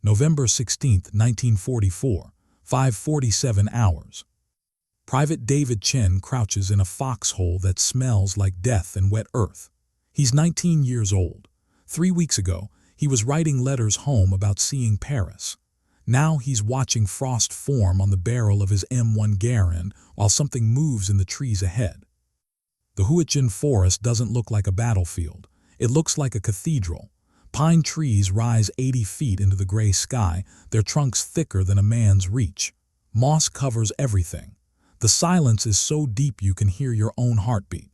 November 16, 1944, 5:47 hours. Private David Chen crouches in a foxhole that smells like death and wet earth. He's 19 years old. 3 weeks ago, he was writing letters home about seeing Paris. Now he's watching frost form on the barrel of his M1 Garand while something moves in the trees ahead. The Hürtgen Forest doesn't look like a battlefield. It looks like a cathedral. Pine trees rise 80 feet into the gray sky, their trunks thicker than a man's reach. Moss covers everything. The silence is so deep you can hear your own heartbeat.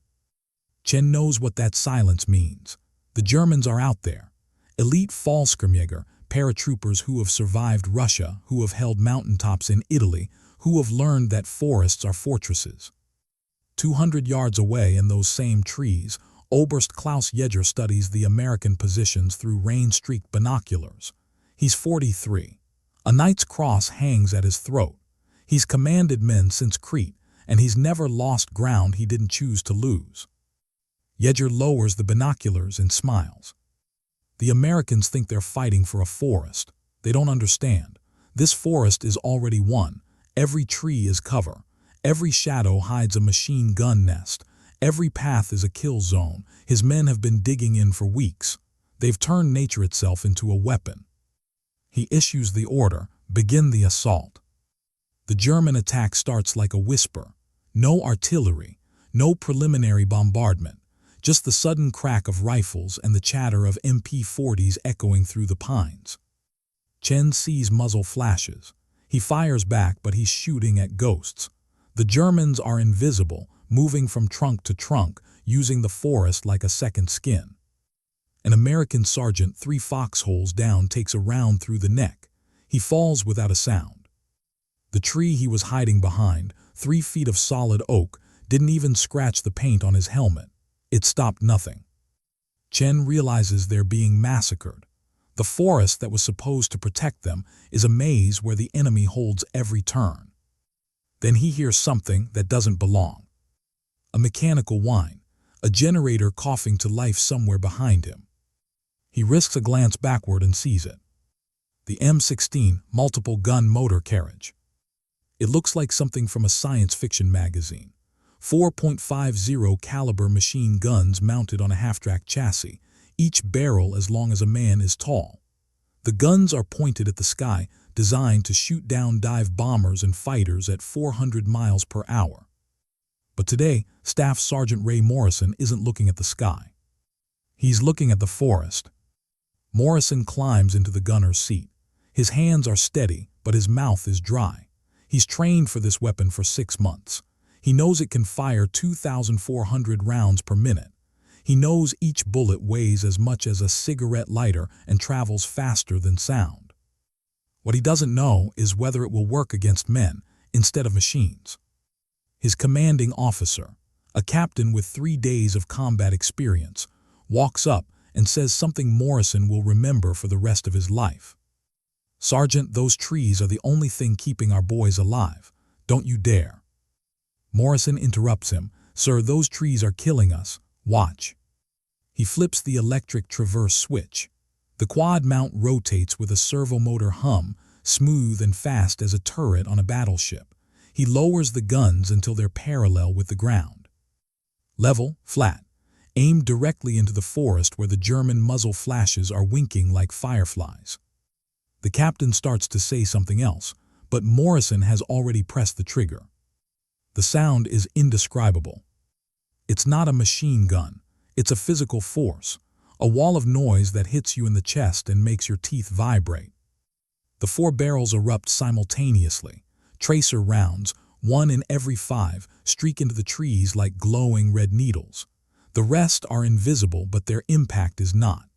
Chen knows what that silence means. The Germans are out there. Elite Fallschirmjäger, paratroopers who have survived Russia, who have held mountaintops in Italy, who have learned that forests are fortresses. 200 yards away in those same trees, Oberst Klaus Jäger studies the American positions through rain-streaked binoculars. He's 43. A knight's cross hangs at his throat. He's commanded men since Crete, and he's never lost ground he didn't choose to lose. Jäger lowers the binoculars and smiles. The Americans think they're fighting for a forest. They don't understand. This forest is already won. Every tree is cover. Every shadow hides a machine gun nest. Every path is a kill zone. His men have been digging in for weeks. They've turned nature itself into a weapon. He issues the order, begin the assault. The German attack starts like a whisper. No artillery, no preliminary bombardment, just the sudden crack of rifles and the chatter of MP-40s echoing through the pines. Chen sees muzzle flashes. He fires back, but he's shooting at ghosts. The Germans are invisible, moving from trunk to trunk, using the forest like a second skin. An American sergeant 3 foxholes down takes a round through the neck. He falls without a sound. The tree he was hiding behind, 3 feet of solid oak, didn't even scratch the paint on his helmet. It stopped nothing. Chen realizes they're being massacred. The forest that was supposed to protect them is a maze where the enemy holds every turn. Then he hears something that doesn't belong. A mechanical whine, a generator coughing to life somewhere behind him. He risks a glance backward and sees it. The M16 multiple gun motor carriage. It looks like something from a science fiction magazine. 4.50 caliber machine guns mounted on a half-track chassis, each barrel as long as a man is tall. The guns are pointed at the sky, designed to shoot down dive bombers and fighters at 400 miles per hour. But today, Staff Sergeant Ray Morrison isn't looking at the sky. He's looking at the forest. Morrison climbs into the gunner's seat. His hands are steady, but his mouth is dry. He's trained for this weapon for 6 months. He knows it can fire 2,400 rounds per minute. He knows each bullet weighs as much as a cigarette lighter and travels faster than sound. What he doesn't know is whether it will work against men instead of machines. His commanding officer, a captain with 3 days of combat experience, walks up and says something Morrison will remember for the rest of his life. "Sergeant, those trees are the only thing keeping our boys alive. Don't you dare." Morrison interrupts him. "Sir, those trees are killing us. Watch." He flips the electric traverse switch. The quad mount rotates with a servomotor hum, smooth and fast as a turret on a battleship. He lowers the guns until they're parallel with the ground. Level, flat, aimed directly into the forest where the German muzzle flashes are winking like fireflies. The captain starts to say something else, but Morrison has already pressed the trigger. The sound is indescribable. It's not a machine gun. It's a physical force, a wall of noise that hits you in the chest and makes your teeth vibrate. The 4 barrels erupt simultaneously. Tracer rounds, 1 in every 5, streak into the trees like glowing red needles. The rest are invisible, but their impact is not.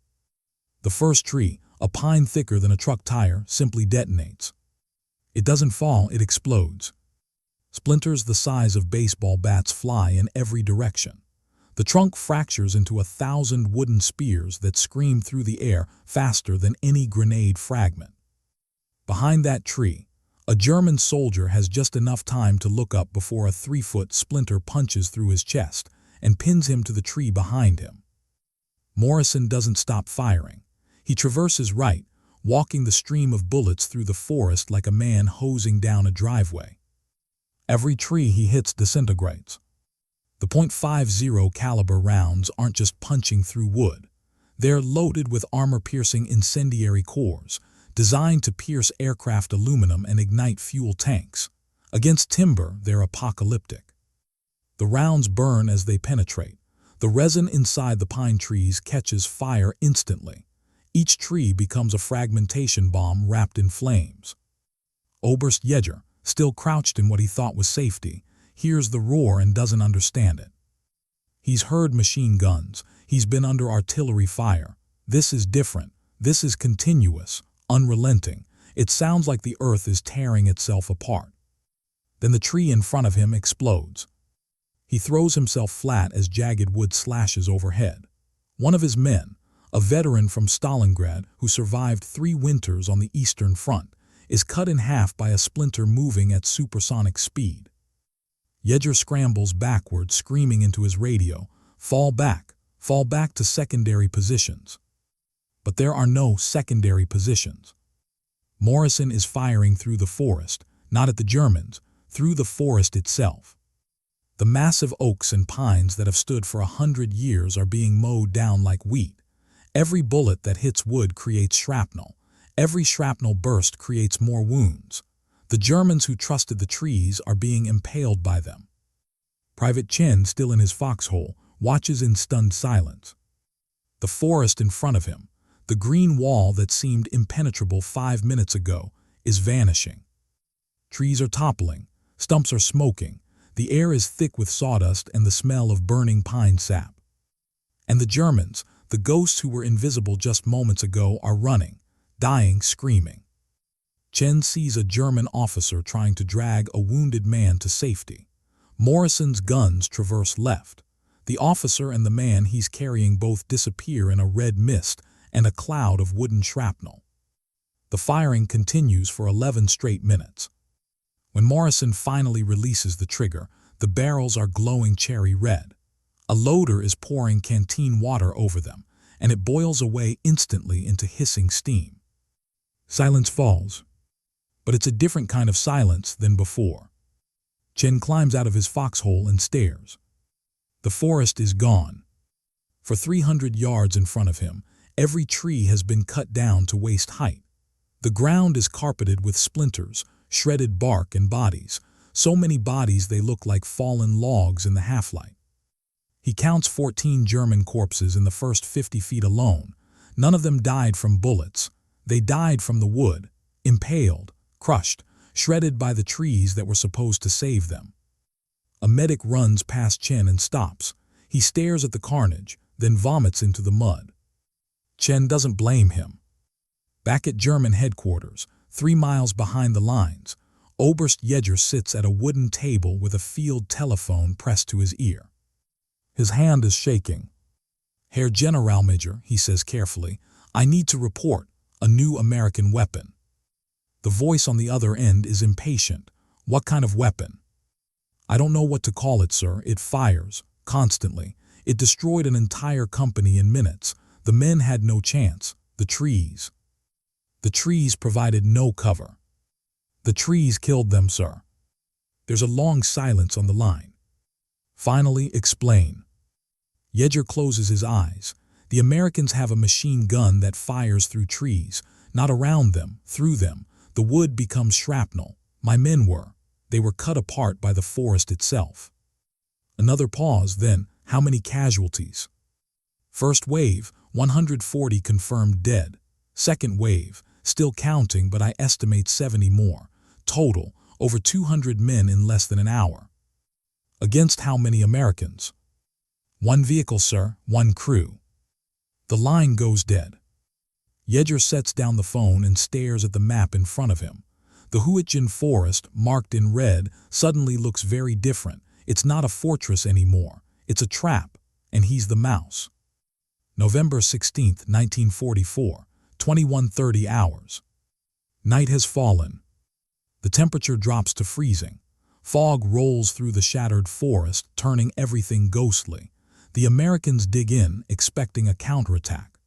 The first tree, a pine thicker than a truck tire, simply detonates. It doesn't fall, it explodes. Splinters the size of baseball bats fly in every direction. The trunk fractures into 1,000 wooden spears that scream through the air faster than any grenade fragment. Behind that tree, a German soldier has just enough time to look up before a 3-foot splinter punches through his chest and pins him to the tree behind him. Morrison doesn't stop firing. He traverses right, walking the stream of bullets through the forest like a man hosing down a driveway. Every tree he hits disintegrates. The .50 caliber rounds aren't just punching through wood. They're loaded with armor-piercing incendiary cores, designed to pierce aircraft aluminum and ignite fuel tanks. Against timber, they're apocalyptic. The rounds burn as they penetrate. The resin inside the pine trees catches fire instantly. Each tree becomes a fragmentation bomb wrapped in flames. Oberst Jäger, still crouched in what he thought was safety, hears the roar and doesn't understand it. He's heard machine guns. He's been under artillery fire. This is different. This is continuous, unrelenting. It sounds like the earth is tearing itself apart. Then the tree in front of him explodes. He throws himself flat as jagged wood slashes overhead. One of his men, a veteran from Stalingrad who survived 3 winters on the Eastern Front, is cut in half by a splinter moving at supersonic speed. Jäger scrambles backward, screaming into his radio, fall back to secondary positions." But there are no secondary positions. Morrison is firing through the forest, not at the Germans, through the forest itself. The massive oaks and pines that have stood for 100 years are being mowed down like wheat. Every bullet that hits wood creates shrapnel. Every shrapnel burst creates more wounds. The Germans who trusted the trees are being impaled by them. Private Chen, still in his foxhole, watches in stunned silence. The forest in front of him, the green wall that seemed impenetrable 5 minutes ago, is vanishing. Trees are toppling, stumps are smoking, the air is thick with sawdust and the smell of burning pine sap. And the Germans, the ghosts who were invisible just moments ago, are running, dying, screaming. Chen sees a German officer trying to drag a wounded man to safety. Morrison's guns traverse left. The officer and the man he's carrying both disappear in a red mist and a cloud of wooden shrapnel. The firing continues for 11 straight minutes. When Morrison finally releases the trigger, the barrels are glowing cherry red. A loader is pouring canteen water over them, and it boils away instantly into hissing steam. Silence falls, but it's a different kind of silence than before. Chen climbs out of his foxhole and stares. The forest is gone. For 300 yards in front of him, every tree has been cut down to waist height. The ground is carpeted with splinters, shredded bark and bodies, so many bodies they look like fallen logs in the half-light. He counts 14 German corpses in the first 50 feet alone. None of them died from bullets. They died from the wood, impaled, crushed, shredded by the trees that were supposed to save them. A medic runs past Chen and stops. He stares at the carnage, then vomits into the mud. Chen doesn't blame him. Back at German headquarters, 3 miles behind the lines, Oberst Jäger sits at a wooden table with a field telephone pressed to his ear. His hand is shaking. "Herr Generalmajor," he says carefully, "I need to report a new American weapon." The voice on the other end is impatient. "What kind of weapon?" "I don't know what to call it, sir. It fires, constantly. It destroyed an entire company in minutes. The men had no chance. The trees. The trees provided no cover. The trees killed them, sir." There's a long silence on the line. "Finally, explain." Jäger closes his eyes. The Americans have a machine gun that fires through trees, not around them, through them. The wood becomes shrapnel. My men were. They were cut apart by the forest itself. Another pause, then, "How many casualties?" "First wave, 140 confirmed dead. Second wave, still counting, but I estimate 70 more. Total, over 200 men in less than an hour." "Against how many Americans?" "1 vehicle, sir, 1 crew." The line goes dead. Jäger sets down the phone and stares at the map in front of him. The Hürtgen Forest, marked in red, suddenly looks very different. It's not a fortress anymore. It's a trap, and he's the mouse. November 16, 1944, 21:30 hours. Night has fallen. The temperature drops to freezing. Fog rolls through the shattered forest, turning everything ghostly. The Americans dig in, expecting a counterattack.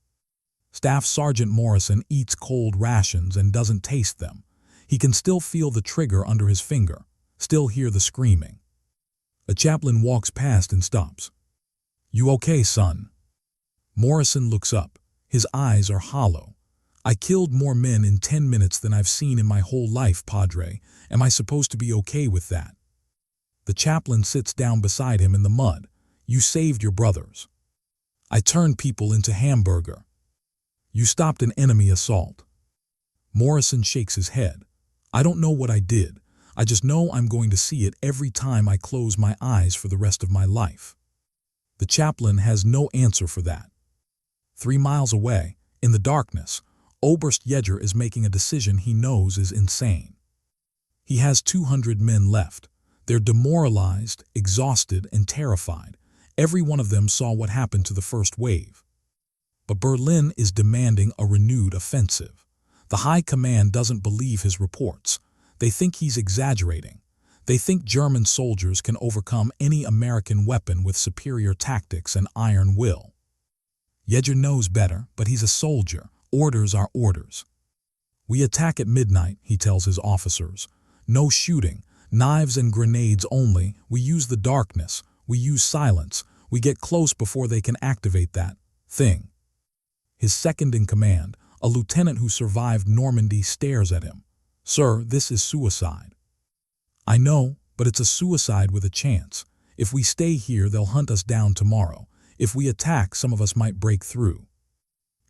Staff Sergeant Morrison eats cold rations and doesn't taste them. He can still feel the trigger under his finger, still hear the screaming. A chaplain walks past and stops. "You okay, son?" Morrison looks up. His eyes are hollow. "I killed more men in 10 minutes than I've seen in my whole life, Padre. Am I supposed to be okay with that?" The chaplain sits down beside him in the mud. "You saved your brothers." "I turned people into hamburger." "You stopped an enemy assault." Morrison shakes his head. "I don't know what I did. I just know I'm going to see it every time I close my eyes for the rest of my life." The chaplain has no answer for that. 3 miles away, in the darkness, Oberst Yeager is making a decision he knows is insane. He has 200 men left. They're demoralized, exhausted, and terrified. Every one of them saw what happened to the first wave. But Berlin is demanding a renewed offensive. The high command doesn't believe his reports. They think he's exaggerating. They think German soldiers can overcome any American weapon with superior tactics and iron will. Yeager knows better, but he's a soldier. Orders are orders. "We attack at midnight," he tells his officers. "No shooting, knives and grenades only. We use the darkness. We use silence. We get close before they can activate that thing." His second in command, a lieutenant who survived Normandy, stares at him. "Sir, this is suicide." "I know, but it's a suicide with a chance. If we stay here, they'll hunt us down tomorrow. If we attack, some of us might break through."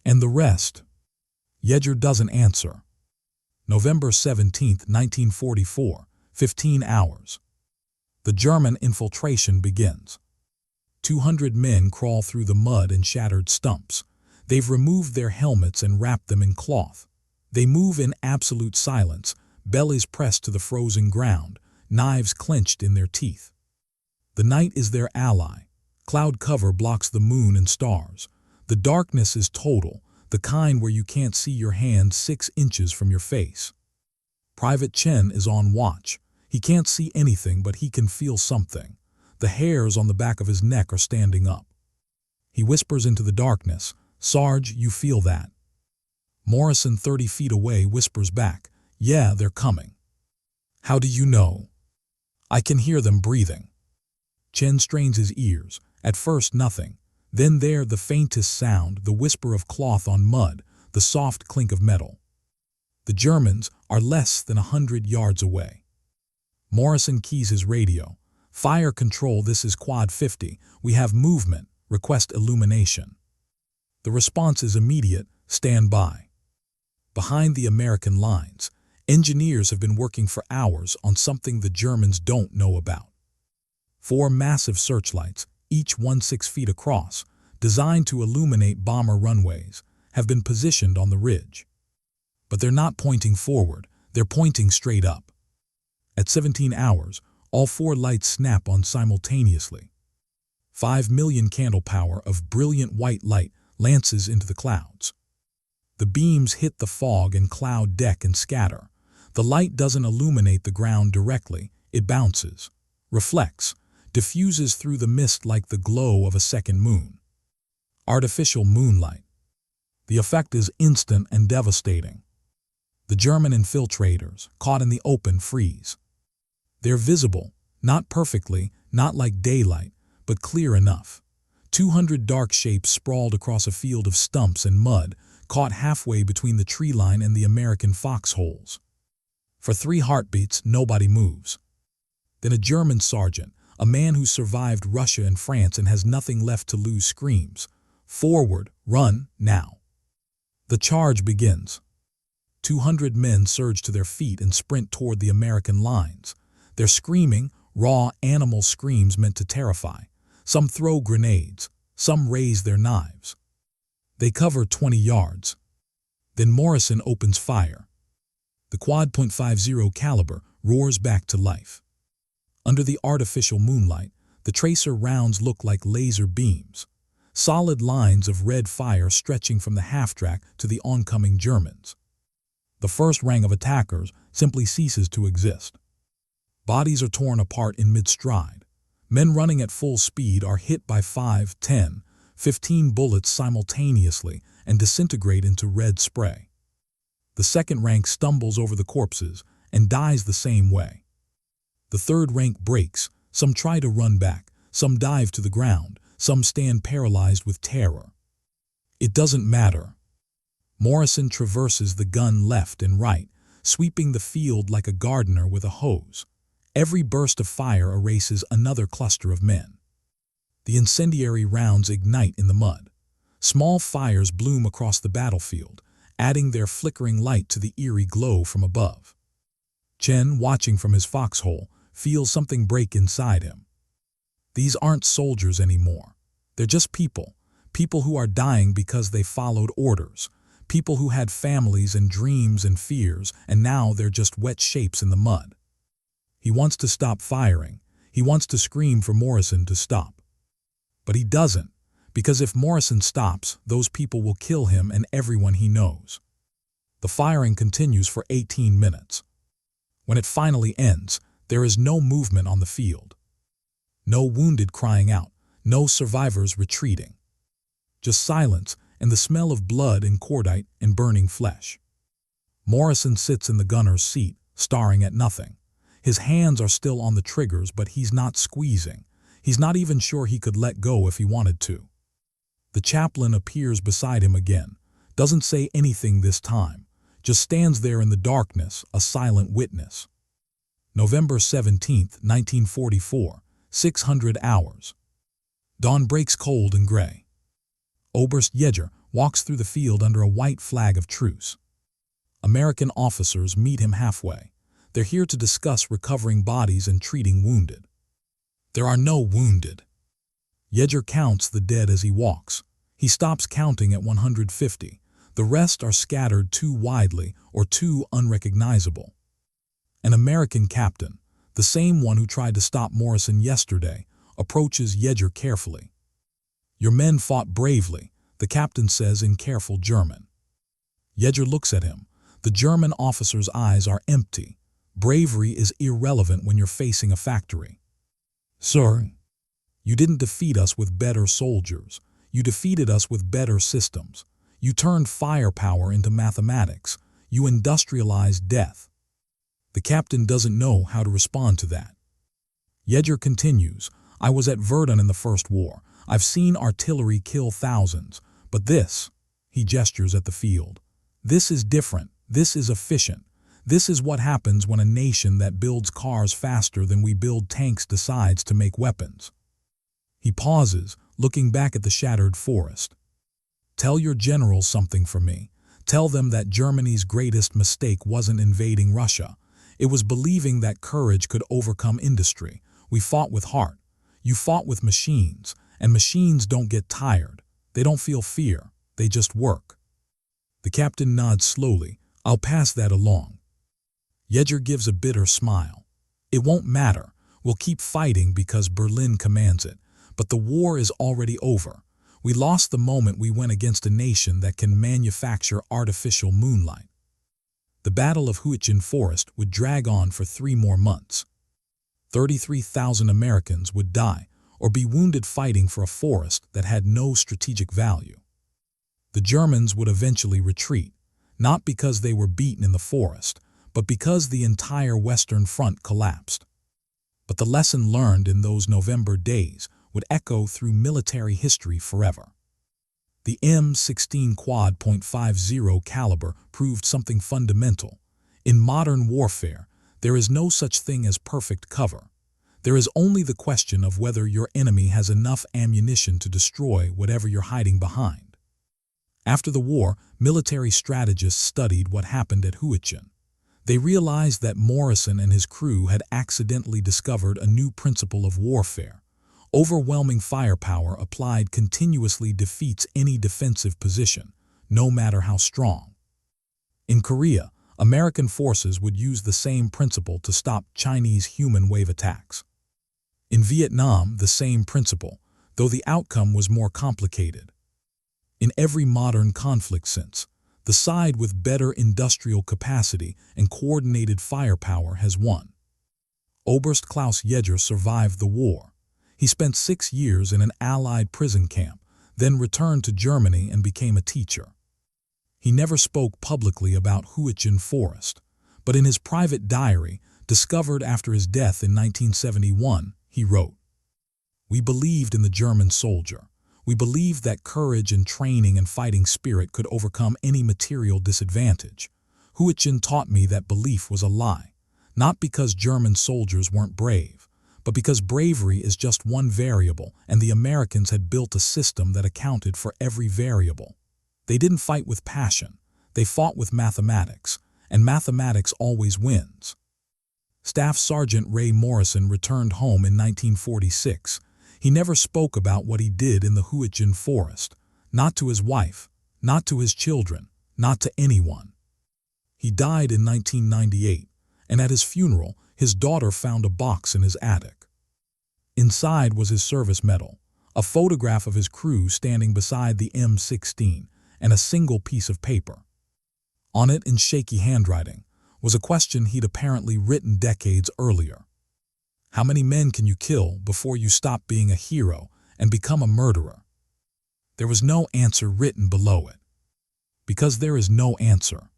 "And the rest?" Yeager doesn't answer. November 17, 1944, 15 hours. The German infiltration begins. 200 men crawl through the mud and shattered stumps. They've removed their helmets and wrapped them in cloth. They move in absolute silence, bellies pressed to the frozen ground, knives clenched in their teeth. The night is their ally. Cloud cover blocks the moon and stars. The darkness is total, the kind where you can't see your hand 6 inches from your face. Private Chen is on watch. He can't see anything, but he can feel something. The hairs on the back of his neck are standing up. He whispers into the darkness, "Sarge, you feel that?" Morrison, 30 feet away, whispers back, "Yeah, they're coming." "How do you know?" "I can hear them breathing." Chen strains his ears. At first, nothing. Then there, the faintest sound, the whisper of cloth on mud, the soft clink of metal. The Germans are less than 100 yards away. Morrison keys his radio. "Fire control, this is Quad 50. We have movement. Request illumination." The response is immediate, "Stand by." Behind the American lines, engineers have been working for hours on something the Germans don't know about. 4 massive searchlights, each 6 feet across, designed to illuminate bomber runways, have been positioned on the ridge. But they're not pointing forward, they're pointing straight up. At 17 hours, all 4 lights snap on simultaneously. 5 million candle power of brilliant white light lances into the clouds. The beams hit the fog and cloud deck and scatter. The light doesn't illuminate the ground directly, it bounces, reflects, diffuses through the mist like the glow of a second moon. Artificial moonlight. The effect is instant and devastating. The German infiltrators, caught in the open, freeze. They're visible, not perfectly, not like daylight, but clear enough. 200 dark shapes sprawled across a field of stumps and mud, caught halfway between the tree line and the American foxholes. For 3 heartbeats, nobody moves. Then a German sergeant, a man who survived Russia and France and has nothing left to lose, screams, "Forward, run, now." The charge begins. 200 men surge to their feet and sprint toward the American lines. They're screaming, raw animal screams meant to terrify. Some throw grenades, some raise their knives. They cover 20 yards. Then Morrison opens fire. The quad .50 caliber roars back to life. Under the artificial moonlight, the tracer rounds look like laser beams, solid lines of red fire stretching from the half-track to the oncoming Germans. The first rank of attackers simply ceases to exist. Bodies are torn apart in mid-stride. Men running at full speed are hit by 5, 10, 15 bullets simultaneously and disintegrate into red spray. The second rank stumbles over the corpses and dies the same way. The third rank breaks, some try to run back, some dive to the ground, some stand paralyzed with terror. It doesn't matter. Morrison traverses the gun left and right, sweeping the field like a gardener with a hose. Every burst of fire erases another cluster of men. The incendiary rounds ignite in the mud. Small fires bloom across the battlefield, adding their flickering light to the eerie glow from above. Chen, watching from his foxhole, feels something break inside him. These aren't soldiers anymore. They're just people. People who are dying because they followed orders. People who had families and dreams and fears, and now they're just wet shapes in the mud. He wants to stop firing. He wants to scream for Morrison to stop. But he doesn't, because if Morrison stops, those people will kill him and everyone he knows. The firing continues for 18 minutes. When it finally ends, there is no movement on the field. No wounded crying out, no survivors retreating. Just silence and the smell of blood and cordite and burning flesh. Morrison sits in the gunner's seat, staring at nothing. His hands are still on the triggers, but he's not squeezing. He's not even sure he could let go if he wanted to. The chaplain appears beside him again, doesn't say anything this time, just stands there in the darkness, a silent witness. November 17, 1944, 600 hours. Dawn breaks cold and gray. Oberst Yeager walks through the field under a white flag of truce. American officers meet him halfway. They're here to discuss recovering bodies and treating wounded. There are no wounded. Yeager counts the dead as he walks. He stops counting at 150. The rest are scattered too widely or too unrecognizable. An American captain, the same one who tried to stop Morrison yesterday, approaches Yeager carefully. "Your men fought bravely," the captain says in careful German. Yeager looks at him. The German officer's eyes are empty. Bravery is irrelevant when you're facing a factory. "Sir, you didn't defeat us with better soldiers. You defeated us with better systems. You turned firepower into mathematics. You industrialized death." The captain doesn't know how to respond to that. Yeager continues, "I was at Verdun in the First War. I've seen artillery kill thousands. But this," he gestures at the field, "this is different. This is efficient. This is what happens when a nation that builds cars faster than we build tanks decides to make weapons." He pauses, looking back at the shattered forest. "Tell your generals something for me. Tell them that Germany's greatest mistake wasn't invading Russia. It was believing that courage could overcome industry. We fought with heart. You fought with machines, and machines don't get tired. They don't feel fear. They just work." The captain nods slowly. "I'll pass that along." Yeager gives a bitter smile. "It won't matter. We'll keep fighting because Berlin commands it. But the war is already over. We lost the moment we went against a nation that can manufacture artificial moonlight." The Battle of Hürtgen Forest would drag on for 3 more months. 33,000 Americans would die or be wounded fighting for a forest that had no strategic value. The Germans would eventually retreat, not because they were beaten in the forest, but because the entire Western Front collapsed. But the lesson learned in those November days would echo through military history forever. The M16 Quad .50 caliber proved something fundamental. In modern warfare, there is no such thing as perfect cover. There is only the question of whether your enemy has enough ammunition to destroy whatever you're hiding behind. After the war, military strategists studied what happened at Hürtgen. They realized that Morrison and his crew had accidentally discovered a new principle of warfare. Overwhelming firepower applied continuously defeats any defensive position, no matter how strong. In Korea, American forces would use the same principle to stop Chinese human wave attacks. In Vietnam, the same principle, though the outcome was more complicated. In every modern conflict since, the side with better industrial capacity and coordinated firepower has won. Oberst Klaus Yeager survived the war. He spent 6 years in an Allied prison camp, then returned to Germany and became a teacher. He never spoke publicly about Hürtgen Forest, but in his private diary, discovered after his death in 1971, he wrote, "We believed in the German soldier. We believed that courage and training and fighting spirit could overcome any material disadvantage. Hürtgen taught me that belief was a lie, not because German soldiers weren't brave, but because bravery is just one variable and the Americans had built a system that accounted for every variable. They didn't fight with passion, they fought with mathematics, and mathematics always wins." Staff Sergeant Ray Morrison returned home in 1946. He never spoke about what he did in the Hürtgen Forest, not to his wife, not to his children, not to anyone. He died in 1998, and at his funeral, his daughter found a box in his attic. Inside was his service medal, a photograph of his crew standing beside the M16, and a single piece of paper. On it, in shaky handwriting, was a question he'd apparently written decades earlier. How many men can you kill before you stop being a hero and become a murderer? There was no answer written below it. Because there is no answer.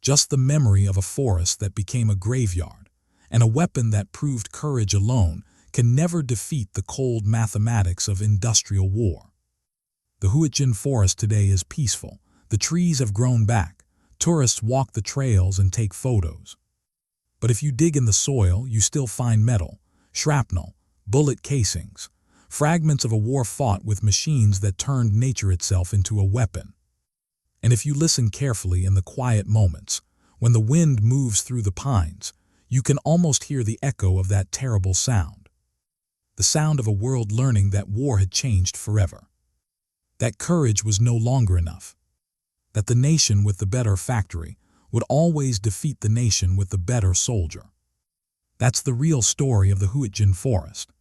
Just the memory of a forest that became a graveyard, and a weapon that proved courage alone can never defeat the cold mathematics of industrial war. The Hürtgen Forest today is peaceful. The trees have grown back. Tourists walk the trails and take photos. But if you dig in the soil, you still find metal, shrapnel, bullet casings, fragments of a war fought with machines that turned nature itself into a weapon. And if you listen carefully in the quiet moments, when the wind moves through the pines, you can almost hear the echo of that terrible sound. The sound of a world learning that war had changed forever. That courage was no longer enough. That the nation with the better factory would always defeat the nation with the better soldier. That's the real story of the Hürtgen Forest.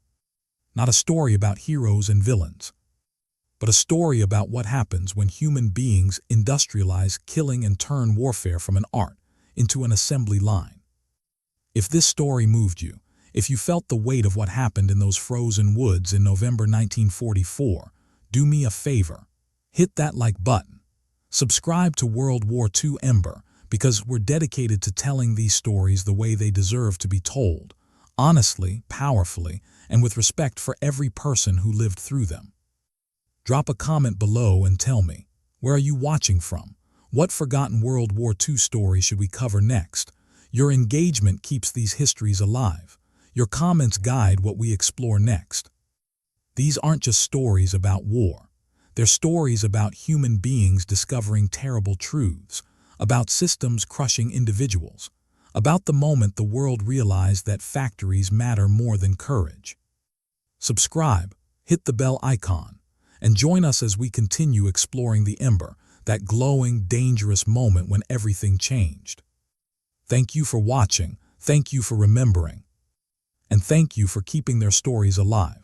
Not a story about heroes and villains, but a story about what happens when human beings industrialize killing and turn warfare from an art into an assembly line. If this story moved you, if you felt the weight of what happened in those frozen woods in November 1944, do me a favor. Hit that like button. Subscribe to World War II Ember, because we're dedicated to telling these stories the way they deserve to be told, honestly, powerfully, and with respect for every person who lived through them. Drop a comment below and tell me, where are you watching from? What forgotten World War II story should we cover next? Your engagement keeps these histories alive. Your comments guide what we explore next. These aren't just stories about war. They're stories about human beings discovering terrible truths, about systems crushing individuals, about the moment the world realized that factories matter more than courage. Subscribe, hit the bell icon, and join us as we continue exploring the Ember, that glowing, dangerous moment when everything changed. Thank you for watching, thank you for remembering, and thank you for keeping their stories alive.